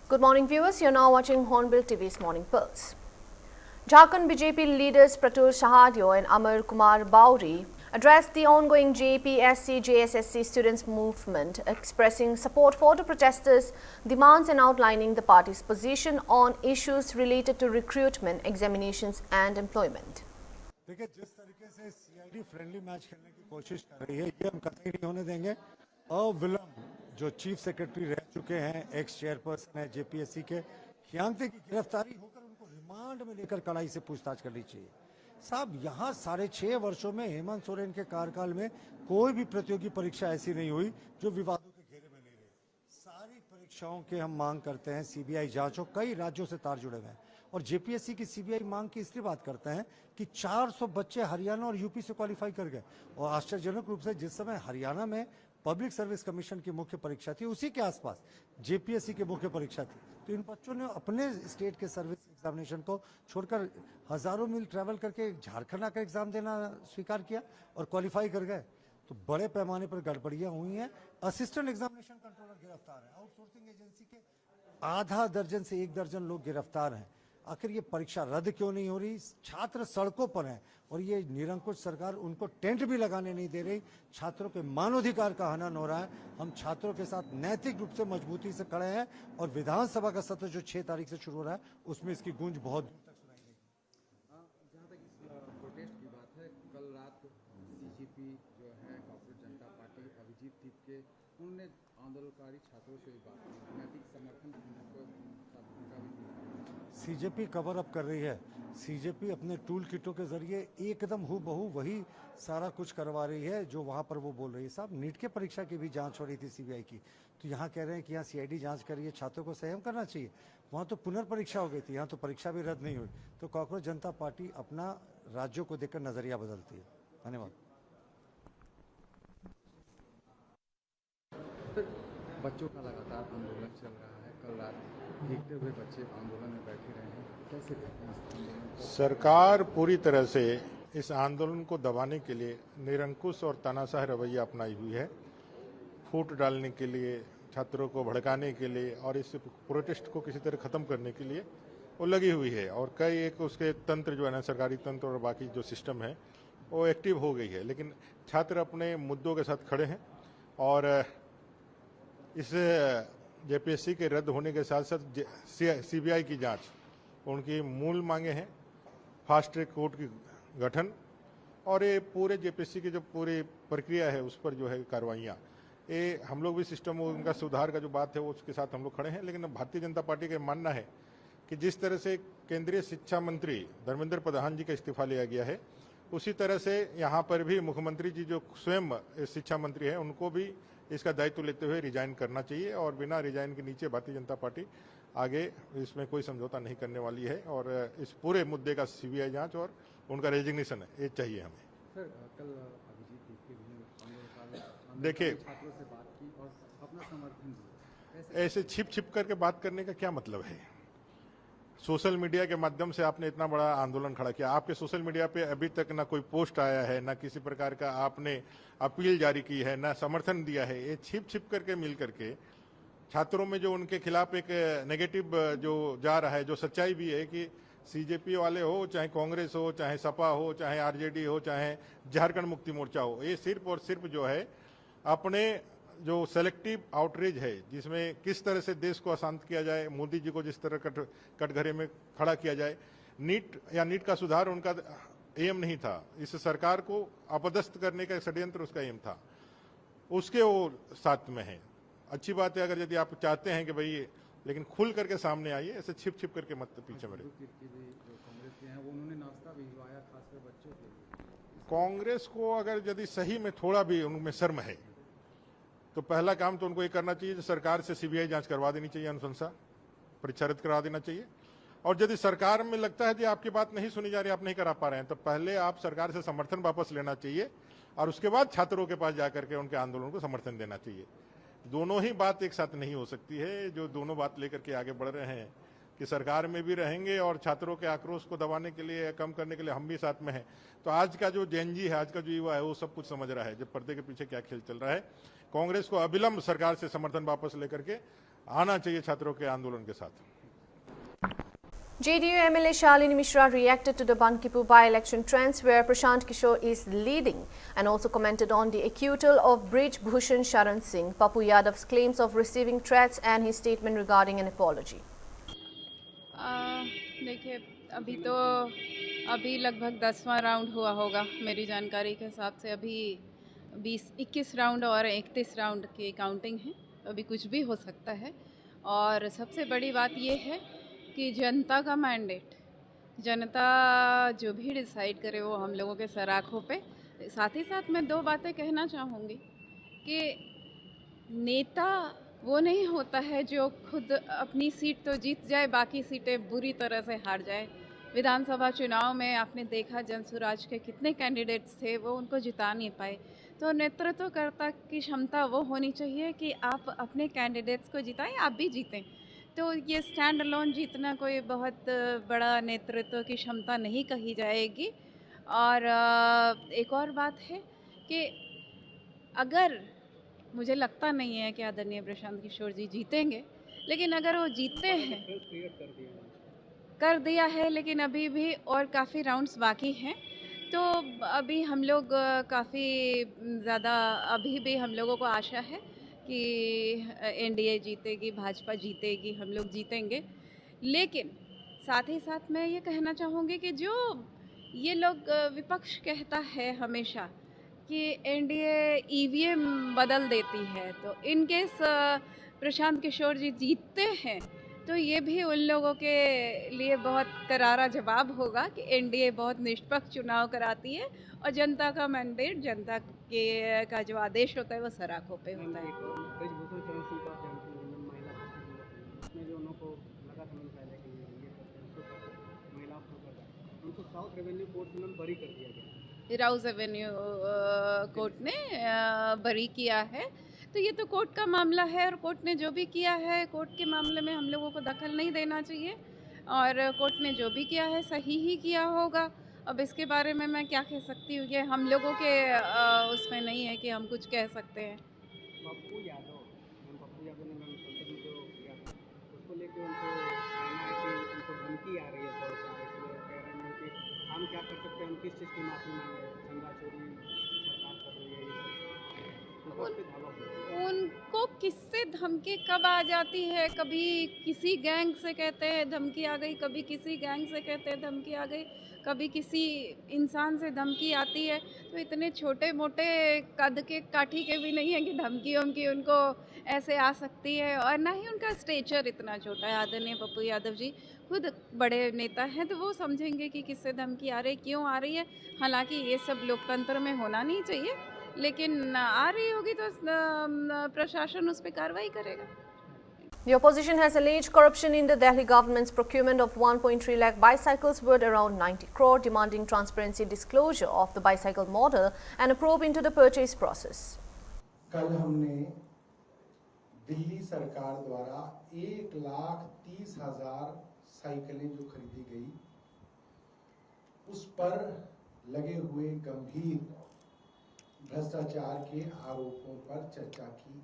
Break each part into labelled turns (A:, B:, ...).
A: Good morning, viewers. You're now watching Hornbill TV's Morning Pulse. Jharkhand BJP leaders Pratul Shahadio and Amar Kumar Bauri addressed the ongoing JPSC-JSSC students' movement, expressing support for the protesters' demands and outlining the party's position on issues related to recruitment, examinations and employment.
B: देखिए, जिस तरीके से CID friendly match खेलने की कोशिश कर रही है, ये हम कतई नहीं होने देंगे। अविलंब जो चीफ सेक्रेटरी रह चुके हैं, एक्स चेयरपर्सन है जेपीएससी के, खियांगते की गिरफ्तारी होकर उनको रिमांड में लेकर कड़ाई से पूछताछ करनी चाहिए। साहब, यहाँ 6.5 वर्षों में हेमंत सोरेन के कार्यकाल में कोई भी प्रतियोगी परीक्षा ऐसी नहीं हुई जो विवादों के घेरे में नहीं रही। सारी परीक्षाओं के हम मांग करते हैं सीबीआई जांच हो। कई राज्यों से तार जुड़े हुए हैं और जेपीएससी की सीबीआई मांग की इसलिए बात करते हैं कि 400 बच्चे हरियाणा और यूपी से क्वालिफाई कर गए। और आश्चर्यजनक रूप से जिस समय हरियाणा में पब्लिक सर्विस कमीशन की मुख्य परीक्षा थी, उसी के आसपास जेपीएससी की मुख्य परीक्षा थी। तो इन बच्चों ने अपने स्टेट के सर्विस एग्जामिनेशन को छोड़कर हजारों मील ट्रैवल करके झारखंड आकर एग्जाम देना स्वीकार किया और क्वालिफाई कर गए। तो बड़े पैमाने पर गड़बड़ियां हुई हैं। असिस्टेंट एग्जामिनेशन कंट्रोलर गिरफ्तार है, आउटसोर्सिंग एजेंसी के आधा दर्जन से 1 दर्जन लोग गिरफ्तार हैं। आखिर ये परीक्षा रद्द क्यों नहीं हो रही? छात्र सड़कों पर हैं और ये निरंकुश सरकार उनको टेंट भी लगाने नहीं दे रही। छात्रों के मानवाधिकार का हनन हो रहा है। हम छात्रों के साथ नैतिक रूप से मजबूती से खड़े हैं और विधानसभा का सत्र जो 6 तारीख से शुरू हो रहा है, उसमें इसकी गूंज बहुत दूर तक सुनाई देगी।
C: जहाँ तक इस प्रोटेस्ट की बात है, कल रात सीजेपी जो है कॉर्पोरेट जनता पार्टी अभिजीत दीप के, उन्होंने आंदोलनकारी छात्रों से भी बात की, नैतिक समर्थन
B: सीजेपी कवर अप कर रही है। सीजेपी अपने टूल किटों के जरिए एकदम हूबहू वही सारा कुछ करवा रही है जो वहां पर वो बोल रही है। साहब, नीट के परीक्षा की भी जांच हो रही थी सीबीआई की, तो यहाँ कह रहे हैं कि यहाँ सीआईडी जांच कर रही है, छात्रों को संयम करना चाहिए। वहां तो पुनर्परीक्षा हो गई थी, यहाँ तो परीक्षा भी रद्द नहीं हुई। तो कॉकरोच जनता पार्टी अपना राज्यों को देखकर नजरिया बदलती है। धन्यवाद।
C: बच्चों का लगातार आंदोलन चल रहा है, कल रात देखते हुए बच्चे आंदोलन में बैठे रहे हैं, कैसे देखते हैं?
D: सरकार पूरी तरह से इस आंदोलन को दबाने के लिए निरंकुश और तानाशाह रवैया अपनाई हुई है। फूट डालने के लिए, छात्रों को भड़काने के लिए और इस प्रोटेस्ट को किसी तरह खत्म करने के लिए वो लगी हुई है। और कई एक उसके तंत्र जो है ना, सरकारी तंत्र और बाकी जो सिस्टम है वो एक्टिव हो गई है। लेकिन छात्र अपने मुद्दों के साथ खड़े हैं और इस जेपीएससी के रद्द होने के साथ साथ सीबीआई की जांच, उनकी मूल मांगे हैं फास्ट ट्रैक कोर्ट की गठन और ये पूरे जेपीएससी की जो पूरी प्रक्रिया है उस पर जो है कार्रवाइयाँ, ये हम लोग भी सिस्टम उनका सुधार का जो बात है वो उसके साथ हम लोग खड़े हैं। लेकिन भारतीय जनता पार्टी का मानना है कि जिस तरह से केंद्रीय शिक्षा मंत्री धर्मेंद्र प्रधान जी का इस्तीफा लिया गया है, उसी तरह से यहाँ पर भी मुख्यमंत्री जी जो स्वयं शिक्षा मंत्री है उनको भी इसका दायित्व लेते हुए रिजाइन करना चाहिए। और बिना रिजाइन के नीचे भारतीय जनता पार्टी आगे इसमें कोई समझौता नहीं करने वाली है और इस पूरे मुद्दे का सीबीआई जांच और उनका रेजिग्नेशन है, ये चाहिए हमें।
C: सर, कल अभिजीत दीप के
D: देखिए,
C: छात्रों से बात की और अपना समर्थन दिया,
D: ऐसे छिप छिप करके बात करने का क्या मतलब है? सोशल मीडिया के माध्यम से आपने इतना बड़ा आंदोलन खड़ा किया, आपके सोशल मीडिया पे अभी तक ना कोई पोस्ट आया है, ना किसी प्रकार का आपने अपील जारी की है, ना समर्थन दिया है। ये छिप छिप करके मिल करके छात्रों में जो उनके खिलाफ एक नेगेटिव जो जा रहा है, जो सच्चाई भी है कि सीजेपी वाले हो, चाहे कांग्रेस हो, चाहे सपा हो, चाहे आरजेडी हो, चाहे झारखंड मुक्ति मोर्चा हो, ये सिर्फ और सिर्फ जो है अपने जो सेलेक्टिव आउटरीच है, जिसमें किस तरह से देश को अशांत किया जाए, मोदी जी को जिस तरह कटघरे में खड़ा किया जाए, नीट का सुधार उनका एम नहीं था। इस सरकार को अपदस्थ करने का षड्यंत्र उसका एम था, उसके वो साथ में है। अच्छी बात है अगर यदि आप चाहते हैं कि भाई, लेकिन खुल करके सामने आइए, ऐसे छिप छिप करके मत पीछे बढ़े। कांग्रेस को अगर यदि सही में थोड़ा भी उनमें शर्म है तो पहला काम तो उनको ये करना चाहिए, सरकार से सीबीआई जांच करवा देनी चाहिए, अनुशंसा परीक्षा रद्द करा देना चाहिए। और यदि सरकार में लगता है कि आपकी बात नहीं सुनी जा रही, आप नहीं करा पा रहे हैं, तो पहले आप सरकार से समर्थन वापस लेना चाहिए और उसके बाद छात्रों के पास जाकर के उनके आंदोलन को समर्थन देना चाहिए। दोनों ही बात एक साथ नहीं हो सकती है। जो दोनों बात लेकर के आगे बढ़ रहे हैं कि सरकार में भी रहेंगे और छात्रों के आक्रोश को दबाने के लिए, कम करने के लिए हम भी साथ में हैं। तो आज का जो जेनजी है, आज का जो युवा है, वो सब कुछ समझ रहा है जब पर्दे के पीछे क्या खेल चल रहा है। कांग्रेस को अविलंब सरकार से समर्थन वापस लेकर के आना चाहिए छात्रों के आंदोलन के साथ।
A: JDU MLA Shalini Mishra reacted to the Bankipu by-election trends where Prashant Kishore is leading and also commented on the acquittal of Brij Bhushan Sharan Singh, Papu Yadav's claims of receiving threats and his statement regarding an apology.
E: देखिए अभी लगभग 10वां round हुआ होगा मेरी जानकारी के हिसाब से। अभी 21 राउंड और 31 राउंड की काउंटिंग है, अभी कुछ भी हो सकता है। और सबसे बड़ी बात यह है कि जनता का मैंडेट, जनता जो भी डिसाइड करे वो हम लोगों के सर आँखों पे। साथ ही साथ मैं 2 बातें कहना चाहूँगी कि नेता वो नहीं होता है जो खुद अपनी सीट तो जीत जाए, बाकी सीटें बुरी तरह से हार जाए। विधानसभा चुनाव में आपने देखा जनसुराज के कितने कैंडिडेट्स थे, वो उनको जिता नहीं पाए। तो नेतृत्वकर्ता की क्षमता वो होनी चाहिए कि आप अपने कैंडिडेट्स को जिताएं, आप भी जीतें। तो ये स्टैंड अलोन जीतना कोई बहुत बड़ा नेतृत्व की क्षमता नहीं कही जाएगी। और एक और बात है कि अगर, मुझे लगता नहीं है कि आदरणीय प्रशांत किशोर जी जीतेंगे, लेकिन अगर वो जीतते हैं, कर दिया है, लेकिन अभी भी और काफ़ी राउंड्स बाकी हैं। तो अभी हम लोग काफ़ी ज़्यादा, अभी भी हम लोगों को आशा है कि एनडीए जीतेगी, भाजपा जीतेगी, हम लोग जीतेंगे। लेकिन साथ ही साथ मैं ये कहना चाहूँगी कि जो ये लोग विपक्ष कहता है हमेशा कि एनडीए ईवीएम बदल देती है, तो इन केस प्रशांत किशोर जी जीतते हैं तो ये भी उन लोगों के लिए बहुत करारा जवाब होगा कि एनडीए बहुत निष्पक्ष चुनाव कराती है और जनता का मैंडेट, जनता के का जो आदेश होता है वो सर आँखों पे होता है।
F: ब्रिजभूषण शरण सिंह का आप जानते हैं, महिला उसमें जो उनको लगा था मैंने पहले कि ये करते हैं, उसको करते हैं, महिलाओं को करता है, उनको साउथ रेवेन्यू कोर्ट से बरी कर दिया गया।
E: राउज एवेन्यू कोर्ट ने बरी किया है। तो ये तो कोर्ट का मामला है और कोर्ट ने जो भी किया है, कोर्ट के मामले में हम लोगों को दखल नहीं देना चाहिए। और कोर्ट ने जो भी किया है सही ही किया होगा। अब इसके बारे में मैं क्या कह सकती हूँ, ये हम लोगों के उसमें नहीं है कि हम कुछ कह सकते हैं।
F: पप्पू यादव ने संसद में जो किया उसको लेकर उनको कहना है कि उनको धमकी आ रही है बहुत सारे, इसलिए कह रहे हैं कि हम क्या कर सकते हैं, हम किस चीज़ की माफ़ी मांगे, चंदा चोरी सरकार कर रही है,
E: उनको किससे धमकी कब आ जाती है, कभी किसी गैंग से कहते हैं धमकी आ गई, कभी किसी गैंग से कहते हैं धमकी आ गई, कभी किसी इंसान से धमकी आती है। तो इतने छोटे मोटे कद के काठी के भी नहीं है कि धमकी वमकी उनको ऐसे आ सकती है, और ना ही उनका स्टेचर इतना छोटा है। आदरणीय पप्पू यादव जी खुद बड़े नेता हैं, तो वो समझेंगे कि किससे धमकी आ रही, क्यों आ रही है। हालांकि ये सब लोकतंत्र में होना नहीं चाहिए, लेकिन आ रही होगी तो प्रशासन उस पर कार्रवाई करेगा।
A: The opposition has alleged corruption in the Delhi government's procurement of 1.3 lakh bicycles worth around 90 crore, demanding transparency, disclosure of the bicycle model and a probe into the purchase process.
G: कल हमने दिल्ली सरकार द्वारा 1,30,000 साइकिलें जो खरीदी गई, उस पर लगे हुए गंभीर भ्रष्टाचार के आरोपों पर चर्चा की।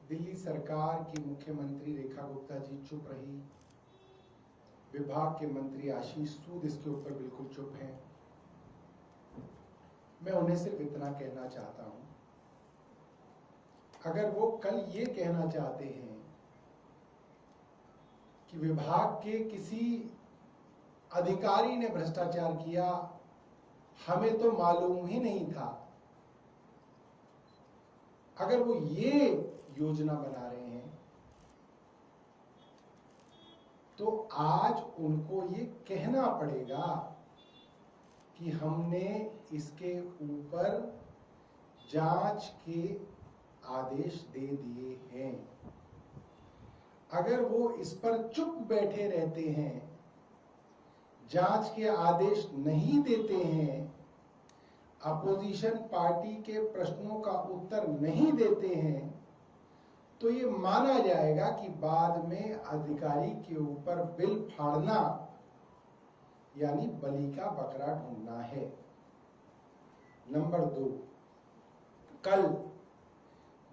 G: दिल्ली सरकार की मुख्यमंत्री रेखा गुप्ता जी चुप रही, विभाग के मंत्री आशीष सूद इसके ऊपर बिल्कुल चुप हैं। मैं उन्हें सिर्फ इतना कहना चाहता हूं, अगर वो कल ये कहना चाहते हैं कि विभाग के किसी अधिकारी ने भ्रष्टाचार किया, हमें तो मालूम ही नहीं था, अगर वो ये योजना बना रहे हैं तो आज उनको ये कहना पड़ेगा कि हमने इसके ऊपर जांच के आदेश दे दिए हैं। अगर वो इस पर चुप बैठे रहते हैं, जांच के आदेश नहीं देते हैं, अपोजिशन पार्टी के प्रश्नों का उत्तर नहीं देते हैं, तो ये माना जाएगा कि बाद में अधिकारी के ऊपर बिल फाड़ना यानी बलि का बकरा ढूंढना है। नंबर 2, कल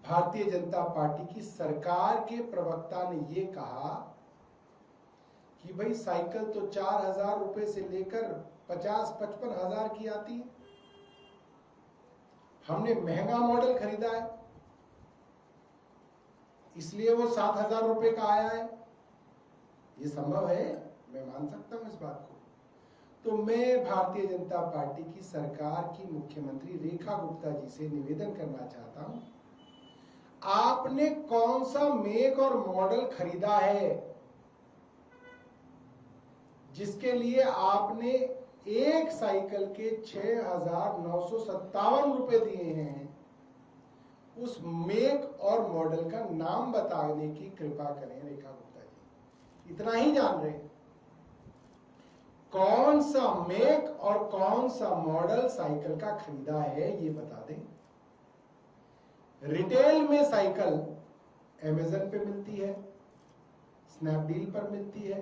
G: भारतीय जनता पार्टी की सरकार के प्रवक्ता ने ये कहा कि भाई साइकिल तो 4,000 रुपए से लेकर 50-55 हजार की आती है, हमने महंगा मॉडल खरीदा है इसलिए वो 7,000 रुपए का आया है। ये संभव है, मैं मान सकता हूं इस बात को। तो मैं भारतीय जनता पार्टी की सरकार की मुख्यमंत्री रेखा गुप्ता जी से निवेदन करना चाहता हूं, आपने कौन सा मेक और मॉडल खरीदा है जिसके लिए आपने एक साइकिल के 6,957 रुपए दिए हैं? उस मेक और मॉडल का नाम बताने की कृपा करें रेखा गुप्ता जी। इतना ही जान रहे कौन सा मेक और कौन सा मॉडल साइकिल का खरीदा है ये बता दें। रिटेल में साइकिल अमेज़न पे मिलती है, स्नैपडील पर मिलती है,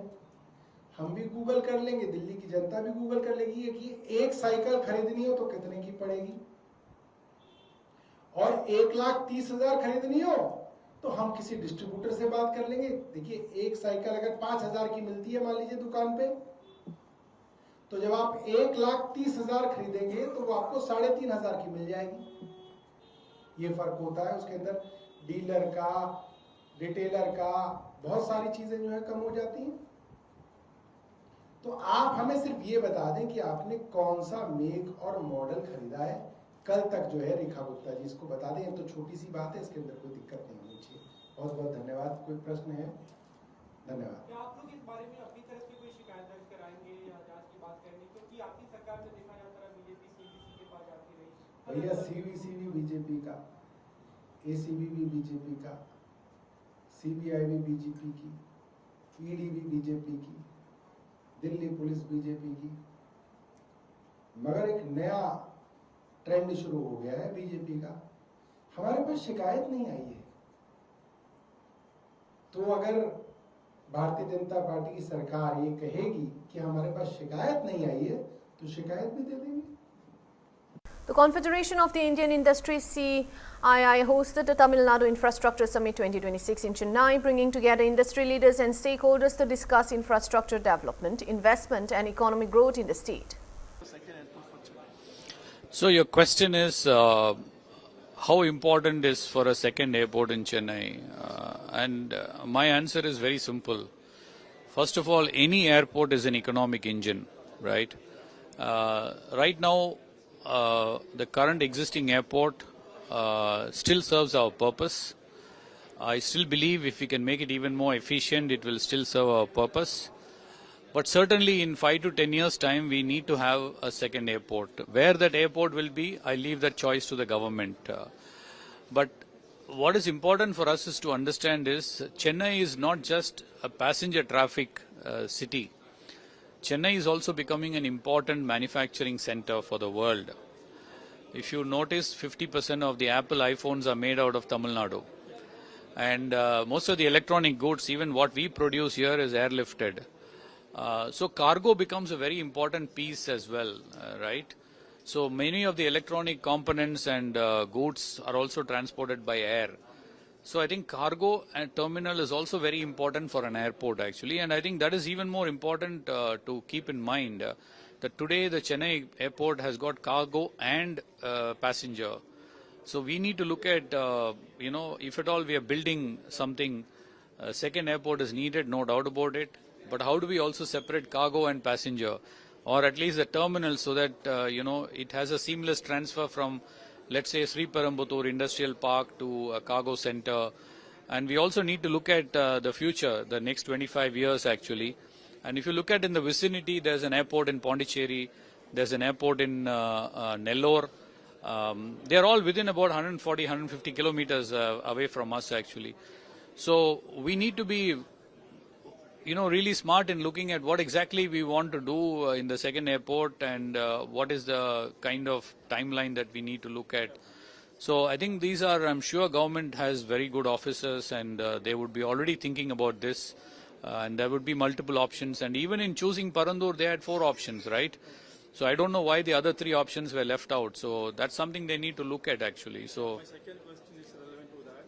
G: हम भी गूगल कर लेंगे, दिल्ली की जनता भी गूगल कर लेगी कि एक साइकिल खरीदनी हो तो कितने की पड़ेगी, और 1,30,000 खरीदनी हो तो हम किसी डिस्ट्रीब्यूटर से बात कर लेंगे। देखिए, एक साइकिल अगर 5,000 की मिलती है मान लीजिए दुकान पे, तो जब आप 1,30,000 खरीदेंगे तो वो आपको 3,500 की मिल जाएगी। ये फर्क होता है, उसके अंदर डीलर का, रिटेलर का, बहुत सारी चीजें जो है कम हो जाती हैं। तो आप हमें सिर्फ ये बता दें कि आपने कौन सा मेक और मॉडल खरीदा है। कल तक जो है रेखा गुप्ता जी इसको बता दें, तो छोटी सी बात है, इसके अंदर कोई दिक्कत नहीं होनी चाहिए। बहुत बहुत धन्यवाद। कोई प्रश्न है? धन्यवाद।
F: क्या आप लोग इस बारे में अपनी तरफ की कोई शिकायत दर्ज कराएंगे या जांच की बात करेंगे? क्योंकि आपकी सरकार में देखा जाता है बीजेपी सीबीसी के पास जाती रही।
G: भैया सीबीसी भी बीजेपी का, एसीबी भी बीजेपी का, सीबीआई भी बीजेपी की, ईडी भी बीजेपी की, दिल्ली पुलिस बीजेपी की, मगर एक नया ट्रेंड शुरू हो गया है बीजेपी का। हमारे पास शिकायत नहीं आई है, तो अगर भारतीय जनता पार्टी की सरकार ये कहेगी कि हमारे पास शिकायत नहीं आई है तो शिकायत भी दे देंगे।
A: The Confederation of the Indian Industry CII hosted the Tamil Nadu Infrastructure Summit 2026 in Chennai, bringing together industry leaders and stakeholders to discuss infrastructure development, investment and economic growth in the state.
H: So your question is how important is for a second airport in Chennai? My answer is very simple. First of all, any airport is an economic engine, right? Right now, the current existing airport still serves our purpose. I still believe if we can make it even more efficient, it will still serve our purpose. But certainly in 5 to 10 years' time, we need to have a second airport. Where that airport will be, I leave that choice to the government. But what is important for us is to understand is Chennai is not just a passenger traffic city. Chennai is also becoming an important manufacturing center for the world. If you notice, 50% of the Apple iPhones are made out of Tamil Nadu. And most of the electronic goods, even what we produce here, is airlifted. So cargo becomes a very important piece as well, right? So many of the electronic components and goods are also transported by air. So I think cargo and terminal is also very important for an airport actually, and I think that is even more important to keep in mind that today the Chennai airport has got cargo and passenger. So we need to look at, if at all we are building something, second airport is needed, no doubt about it. But how do we also separate cargo and passenger, or at least the terminal, so that it has a seamless transfer from, let's say, Sri Perambuttur Industrial Park to a cargo center. And we also need to look at the future, the next 25 years actually. And if you look at in the vicinity, there's an airport in Pondicherry, there's an airport in Nellore. They're all within about 140, 150 kilometers away from us actually. So we need to be really smart in looking at what exactly we want to do in the second airport, and what is the kind of timeline that we need to look at. So I think these are, I'm sure government has very good officers, and they would be already thinking about this, and there would be multiple options. And even in choosing Parandur, they had 4 options, right? So I don't know why the other 3 options were left out. So that's something they need to look at actually. So
I: my second question is relevant to that.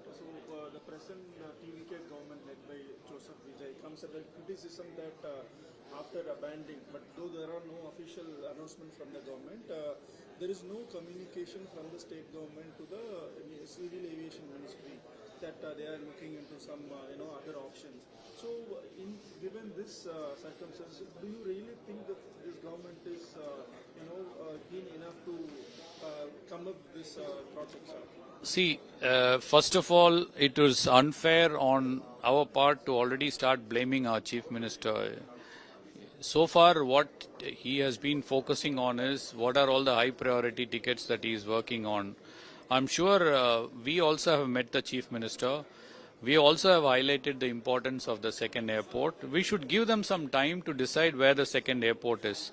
I: comes at the criticism that after abandoning, but though there are no official announcements from the government, there is no communication from the state government to the Civil Aviation Ministry that they are looking into some other options. So, given this circumstance, do you really think that this government is keen enough to come up with this project, sir?
H: See, first of all, it was unfair on our part to already start blaming our Chief Minister. So far, what he has been focusing on is what are all the high priority tickets that he is working on. I'm sure we also have met the Chief Minister. We also have highlighted the importance of the second airport. We should give them some time to decide where the second airport is.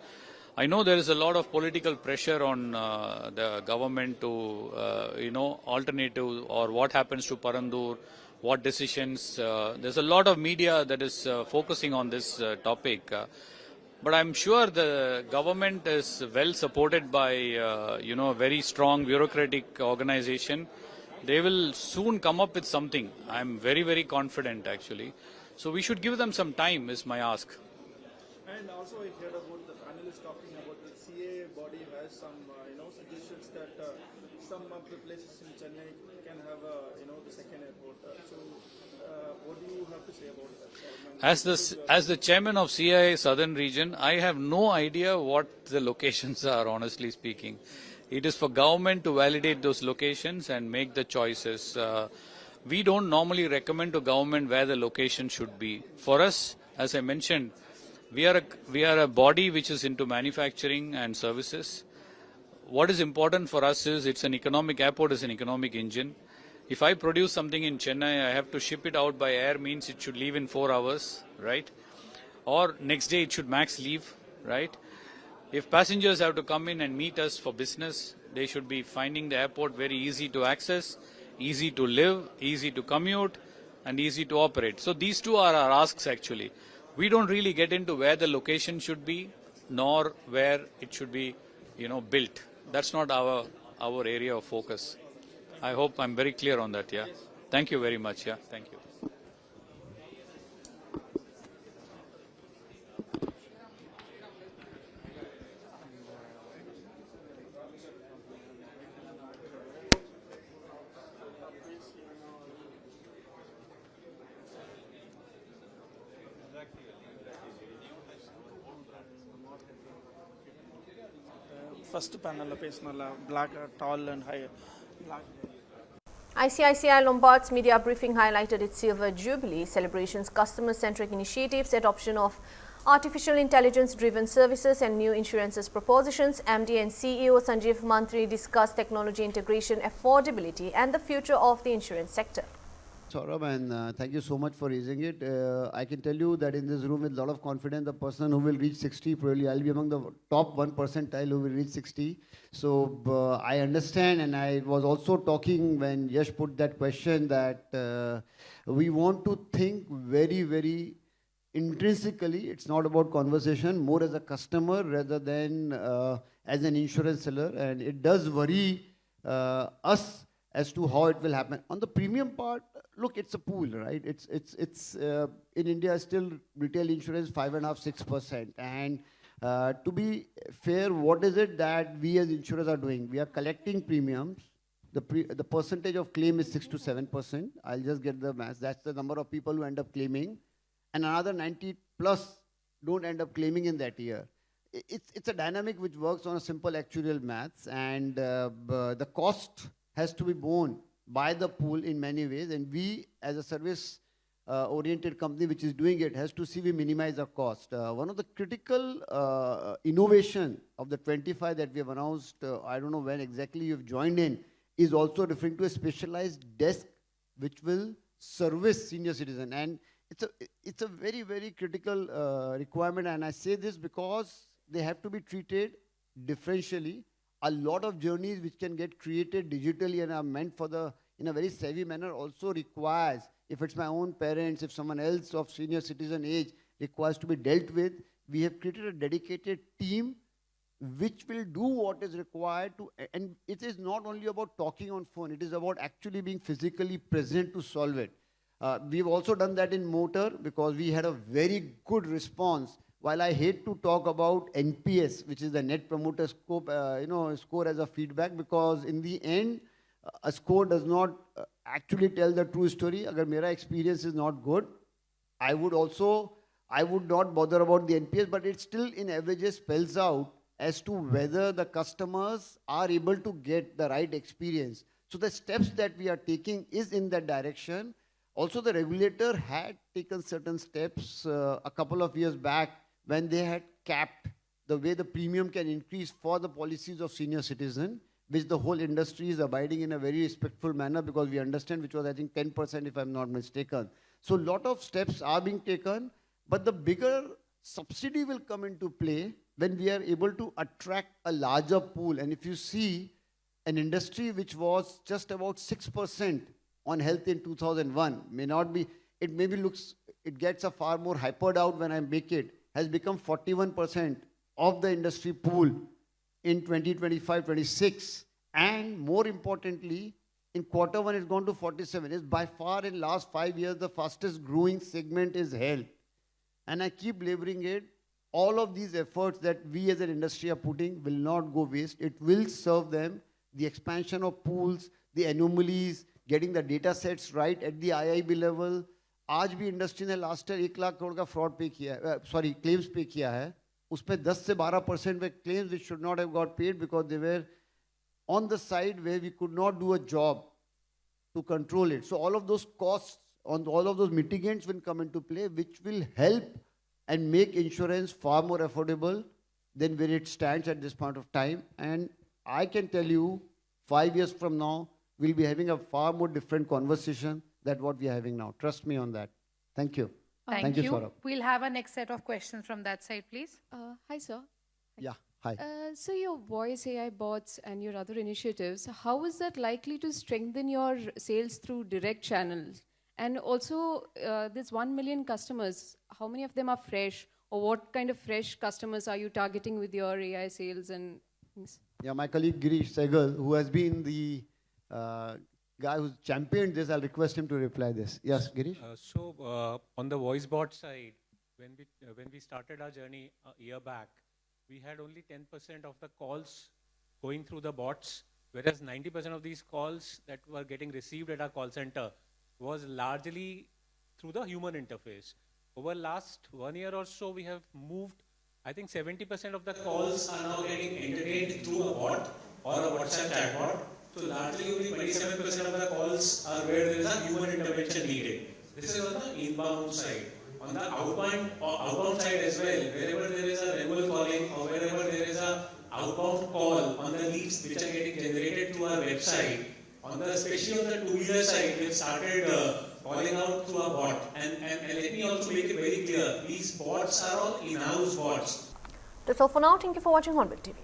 H: I know there is a lot of political pressure on the government to, alternative or what happens to Parandur, what decisions. There's a lot of media that is focusing on this topic. But I'm sure the government is well supported by, a very strong bureaucratic organization. They will soon come up with something. I'm very, very confident, actually. So we should give them some time, is my ask.
I: And also I heard about the panelists talking about the CA body has some, suggestions that some of the places in Chennai can have, the second airport. So what do you have to say about that?
H: As the chairman of CII Southern Region, I have no idea what the locations are, honestly speaking. It is for government to validate those locations and make the choices. We don't normally recommend to government where the location should be. For us, as I mentioned, we are a body which is into manufacturing and services. What is important for us is it's an economic airport, is an economic engine. If I produce something in Chennai, I have to ship it out by air, means it should leave in 4 hours, right? Or next day it should max leave, right? If passengers have to come in and meet us for business, they should be finding the airport very easy to access, easy to live, easy to commute, and easy to operate. So these two are our asks, actually. We don't really get into where the location should be, nor where it should be, built. That's not our area of focus. I hope I'm very clear on that, yeah. Thank you very much, yeah. Thank you.
I: First panel black, tall and high. Black.
A: ICICI Lombard's media briefing highlighted its Silver Jubilee celebrations, customer-centric initiatives, adoption of artificial intelligence-driven services and new insurances propositions. MD and CEO Sanjeev Mantri discussed technology integration, affordability and the future of the insurance sector.
J: Saurabh, and thank you so much for raising it. I can tell you that in this room with a lot of confidence, the person who will reach 60, probably I'll be among the top 1 percentile who will reach 60. So I understand, and I was also talking when Yash put that question that we want to think very, very intrinsically. It's not about conversation, more as a customer rather than as an insurance seller. And it does worry us as to how it will happen. On the premium part, look, it's a pool, right? It's in India still retail insurance 5.5–6%. And to be fair, what is it that we as insurers are doing? We are collecting premiums. The percentage of claim is 6 to 7%. I'll just get the math. That's the number of people who end up claiming. And another 90 plus don't end up claiming in that year. It's a dynamic which works on a simple actuarial maths, and the cost has to be borne by the pool in many ways, and we as a service oriented company which is doing it has to see we minimize our cost. One of the critical innovation of the 25 that we have announced, I don't know when exactly you've joined in, is also referring to a specialized desk which will service senior citizen, and it's a very, very critical requirement. And I say this because they have to be treated differentially. A lot of journeys which can get created digitally and are meant for in a very savvy manner also requires, if it's my own parents, if someone else of senior citizen age requires to be dealt with, we have created a dedicated team which will do what is required to, and it is not only about talking on phone, it is about actually being physically present to solve it. We've also done that in motor because we had a very good response. While I hate to talk about NPS, which is the Net Promoter Score as a feedback, because in the end, a score does not actually tell the true story. Agar mera experience is not good, I would not bother about the NPS, but it still in averages spells out as to whether the customers are able to get the right experience. So the steps that we are taking is in that direction. Also, the regulator had taken certain steps a couple of years back when they had capped the way the premium can increase for the policies of senior citizen, which the whole industry is abiding in a very respectful manner because we understand, which was I think 10% if I'm not mistaken. So a lot of steps are being taken, but the bigger subsidy will come into play when we are able to attract a larger pool. And if you see an industry which was just about 6% on health in 2001, it gets a far more hypered out when I make it, has become 41% of the industry pool in 2025-26. And more importantly, in quarter one, it's gone to 47. It's by far in last 5 years, the fastest growing segment is health. And I keep laboring it. All of these efforts that we as an industry are putting will not go waste. It will serve them. The expansion of pools, the anomalies, getting the data sets right at the IIB level. आज भी industry ने last year 1 lakh crore का fraud पे किया है, sorry claims पे किया है. उसपे 10 से 12% में claims which should not have got paid because they were on the side where we could not do a job to control it. So all of those costs, on all of those mitigants will come into play, which will help and make insurance far more affordable than where it stands at this point of time. And I can tell you, 5 years from now, we'll be having a far more different conversation than what we are having now. Trust me on that. Thank you.
K: Thank you.
J: Saurabh.
K: We'll have a next set of questions from that side, please.
L: Hi, sir.
J: Yeah, hi.
L: So your voice AI bots and your other initiatives, how is that likely to strengthen your sales through direct channels? And also, this 1 million customers, how many of them are fresh? Or what kind of fresh customers are you targeting with your AI sales and things?
J: Yeah, my colleague Girish Sehgal, who has been the guy who's championed this, I'll request him to reply this. Yes, Girish?
M: On the voice bot side, when we started our journey a year back, we had only 10% of the calls going through the bots, whereas 90% of these calls that were getting received at our call center was largely through the human interface. Over last 1 year or so, we have moved, I think 70% of the calls are now getting entertained through a bot or a WhatsApp chatbot. So largely only 27% of the calls are where there is a human intervention needed. This is on the inbound side. On the outbound side as well, wherever there is a renewal calling or wherever there is a outbound call on the leads which are getting generated through our website, especially on the two-wheeler side, we've started calling out through a bot. And let me also make it very clear, these bots are all in-house bots.
A: That's all for now. Thank you for watching Hornbill TV.